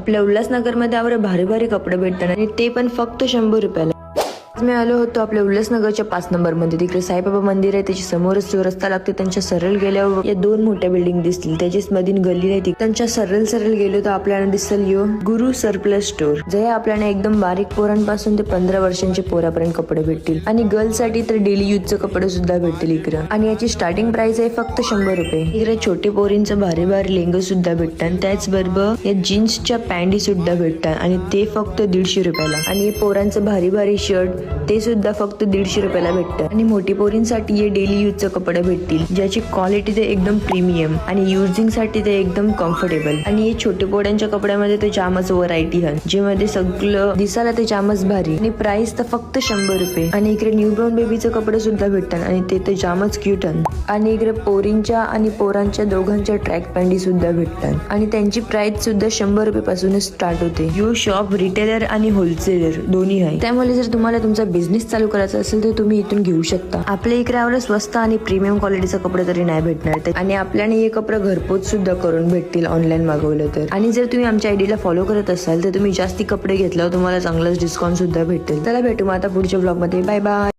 आपल्या उल्हासनगरमध्ये आवर भारी भारी कपडे भेटतात आणि ते पण फक्त 100 रुपयाला. आज मी आलो होतो आपल्या उल्हासनगरच्या 5 नंबर मध्ये. तिकडे साईबाबा मंदिर आहे, त्याच्या समोरच जो रस्ता लागते त्यांच्या सरळ गेल्यावर या 2 मोठ्या बिल्डिंग दिसतील. त्याच्याच मधील गल्ली नाही, त्यांच्या सरळ सरळ गेलो तर आपल्याला दिसल यो गुरु सरप्लस स्टोर. जे आपल्याला एकदम बारीक पोरांपासून ते 15 वर्षांच्या पोरापर्यंत कपडे भेटतील आणि गर्ल्स साठी तर डेली यूजचे कपडे सुद्धा भेटतील इकडे. आणि याची स्टार्टिंग प्राइस आहे फक्त 100 रुपये. इकडे छोटे पोरींचं भारी भारी लेंग सुद्धा भेटतात. त्याचबरोबर या जीन्सच्या पॅन्टी सुद्धा भेटतात आणि ते फक्त 150 रुपयाला. आणि पोरांचं भारी भारी शर्ट ते सुद्धा फक्त 150 रुपयाला भेटतात. आणि मोठी पोरींसाठी हे डेली यूजचे कपडे भेटतील ज्याची क्वालिटी ते एकदम प्रीमियम आणि युजिंग साठी ते एकदम कम्फर्टेबल. आणि हे छोटे पोरांच्या कपड्यामध्ये ते जामच व्हरायटी आहे, जे मध्ये सगळं दिसायला ते जामच भारी. आणि प्राइस तर फक्त 100 रुपये. आणि इकडे न्यूबॉर्न बेबीचे कपडे सुद्धा भेटतात आणि ते तर जामच क्यूट आहे. आणि इकडे पोरींच्या आणि पोरांच्या दोघांच्या ट्रॅक पॅन्टी सुद्धा भेटतात आणि त्यांची प्राइस सुद्धा 100 रुपये पासूनच स्टार्ट होते. यू शॉप रिटेलर आणि होलसेलर दोन्ही आहे. त्यामुळे जर तुम्हाला तुमचा बिझनेस चालू करायचा असेल तर तुम्ही इथून घेऊ शकता. आपल्या इकडे आम्हाला स्वस्त आणि प्रीमियम क्वालिटीचे कपडे तरी नाही भेटणार आणि आपल्याला हे कपडे घरपोच सुद्धा करून भेटतील ऑनलाईन मागवलं तर. आणि जर तुम्ही आमच्या आयडीला फॉलो करत असाल तर तुम्ही जास्ती कपडे घेतल्यावर तुम्हाला चांगलाच डिस्काउंट सुद्धा भेटेल. चला भेटू मग आता पुढच्या ब्लॉग मध्ये. Bye bye.